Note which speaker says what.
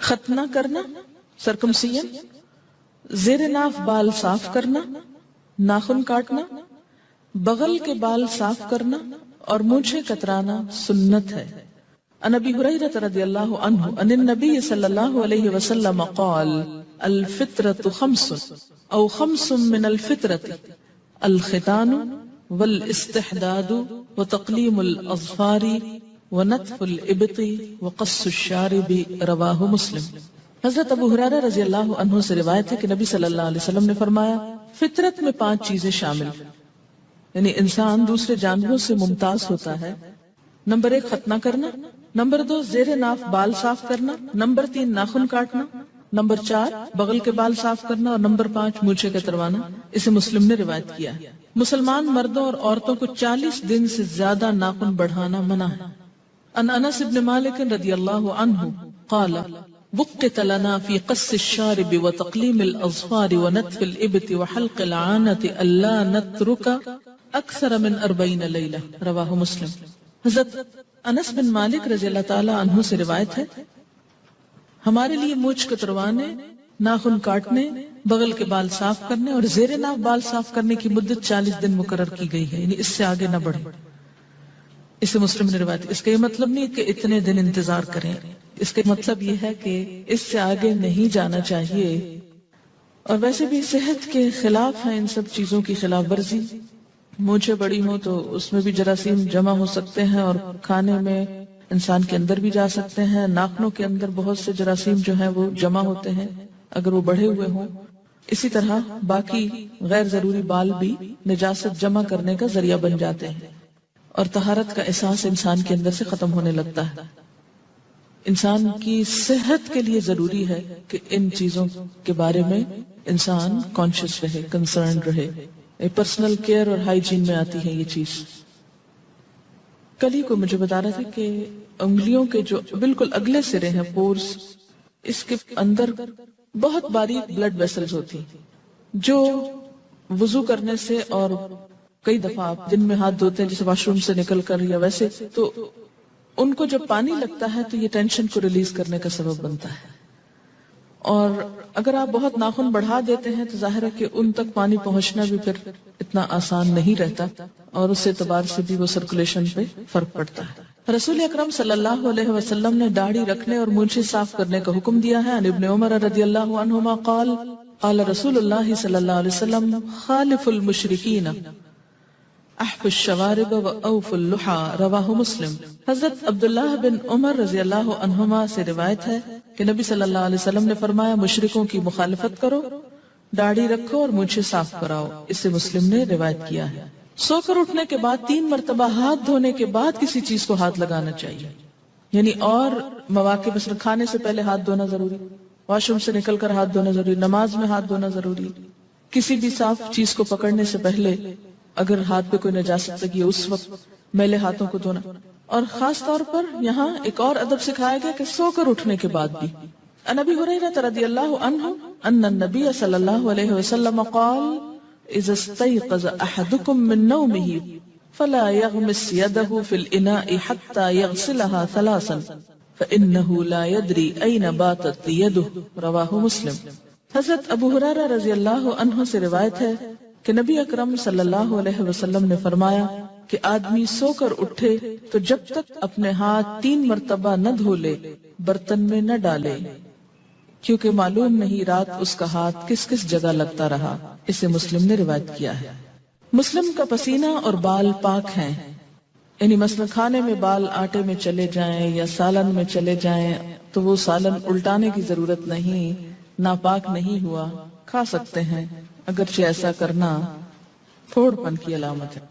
Speaker 1: ختنہ کرنا سرکمسیشن، زیر ناف بال صاف کرنا، ناخن کاٹنا، بغل کے بال صاف کرنا اور مونچھیں کترانا سنت ہے۔ عن ابی ہریرہ رضی اللہ عنہ عن النبی صلی اللہ علیہ وسلم قال الفطرۃ خمس او خمس من الفطرۃ الختان والاستحداد وتقلیم الاظفار ونتف الابط وقص الشارب رواہ مسلم۔ حضرت ابو ہریرہ رضی اللہ عنہ سے روایت ہے کہ نبی صلی اللہ علیہ وسلم نے فرمایا فطرت میں 5 چیزیں شامل، یعنی انسان دوسرے جانوروں سے ممتاز ہوتا ہے۔ نمبر 1 ختنہ کرنا، نمبر 2 زیر ناف بال صاف کرنا، نمبر 3 ناخن کاٹنا، نمبر 4 بغل کے بال صاف کرنا اور نمبر 5 مونچھیں کتروانا۔ اسے مسلم نے روایت کیا ہے۔ مسلمان مردوں اور عورتوں کو 40 دن سے زیادہ ناخن بڑھانا منع ہے۔ عن انس بن مالک رضی اللہ عنہ قال وقت لنا في قص الشارب وتقليم الأظفار ونتف الإبط وحلق العانة ألا نترك أكثر من 40 ليلة رواہ مسلم۔ حضرت انس بن مالک رضی اللہ تعالی عنہ سے روایت ہے ہمارے لیے مونچھ کتروانے، ناخن کاٹنے، بغل کے بال صاف کرنے اور زیر ناف بال صاف کرنے کی مدت 40 دن مقرر کی گئی ہے، یعنی اس سے آگے نہ بڑھے۔ اسے مسلم نے روایت۔ اس کا یہ مطلب نہیں کہ اتنے دن انتظار کریں، اس کا مطلب یہ ہے کہ اس سے آگے نہیں جانا چاہیے۔ اور ویسے بھی صحت کے خلاف ہے ان سب چیزوں کی خلاف ورزی۔ مونچھیں بڑی ہوں تو اس میں بھی جراثیم جمع ہو سکتے ہیں اور کھانے میں انسان کے اندر بھی جا سکتے ہیں۔ ناخنوں کے اندر بہت سے جراثیم جو ہیں وہ جمع ہوتے ہیں اگر وہ بڑھے ہوئے ہوں۔ اسی طرح باقی غیر ضروری بال بھی نجاست جمع کرنے کا ذریعہ بن جاتے ہیں اور طہارت کا احساس انسان کے اندر سے ختم ہونے لگتا ہے۔ انسان کی صحت کے لیے ضروری ہے کہ ان چیزوں کے بارے میں انسان کانشیس رہے، کنسرن رہے۔ پرسنل کیئر اور ہائیجین میں آتی ہے یہ چیز۔ کل ہی کو مجھے بتا رہا تھا کہ انگلیوں کے جو بالکل اگلے سرے ہیں پورس، اس کے اندر بہت باریک بلڈ ویسلز ہوتی ہیں جو وضو کرنے سے اور کئی دفعہ آپ دن میں ہاتھ دھوتے ہیں جیسے واش روم سے نکل کر یا ویسے، تو ان کو جب پانی لگتا ہے تو یہ ٹینشن کو ریلیز کرنے کا سبب بنتا ہے۔ اور اگر آپ بہت ناخن بڑھا دیتے ہیں تو ظاہر ہے کہ ان تک پانی پہنچنا بھی پھر اتنا آسان نہیں رہتا اور اس اعتبار سے بھی وہ سرکولیشن پہ فرق پڑتا ہے۔ رسول اکرم صلی اللہ علیہ وسلم نے داڑھی رکھنے اور مونچھیں صاف کرنے کا حکم دیا ہے۔ عن ابن عمر رضی اللہ عنہما قال قال رسول اللہ صلی اللہ علیہ وسلم خالف المشرکین احف الشوارب و اوف اللحى رواہ مسلم۔ حضرت عبداللہ بن عمر رضی اللہ عنہما سے روایت ہے کہ نبی صلی اللہ علیہ وسلم نے فرمایا مشرکوں کی مخالفت کرو، داڑھی رکھو اور مونچھیں صاف کراؤ۔ اسے مسلم نے روایت کیا ہے۔ سو کر اٹھنے کے بعد 3 مرتبہ ہاتھ دھونے کے بعد کسی چیز کو ہاتھ لگانا چاہیے، یعنی اور مواقع مثلا کھانے سے پہلے ہاتھ دھونا ضروری، واش روم سے نکل کر ہاتھ دھونا ضروری، نماز میں ہاتھ دھونا ضروری، کسی بھی صاف چیز کو پکڑنے سے پہلے اگر ہاتھ پہ کوئی نجاست لگی ہے اس وقت میلے ہاتھوں کو دھونا۔ اور خاص طور پر یہاں ایک اور ادب سکھایا گیا کہ سو کر اٹھنے کے بعد بھی۔ عن ابی ہریرہ رضی اللہ عنہ ان النبی صلی اللہ علیہ وسلم قال اذا استيقظ احدكم من نومه فلا يغمس يده في الاناء حتى يغسلها 3 فانه لا يدري اين باتت يده رواہ مسلم۔ حضرت ابو ہریرہ رضی اللہ عنہ سے روایت ہے کہ نبی اکرم صلی اللہ علیہ وسلم نے فرمایا کہ آدمی سو کر اٹھے تو جب تک اپنے ہاتھ 3 مرتبہ نہ دھو لے برتن میں نہ ڈالے، کیونکہ معلوم نہیں رات اس کا ہاتھ کس کس جگہ لگتا رہا۔ اسے مسلم نے روایت کیا ہے۔ مسلم کا پسینہ اور بال پاک ہیں، یعنی مثلا کھانے میں بال آٹے میں چلے جائیں یا سالن میں چلے جائیں تو وہ سالن الٹانے کی ضرورت نہیں، ناپاک نہیں ہوا، کھا سکتے ہیں، اگرچہ ایسا کرنا تھوڑ پن کی علامت ہے۔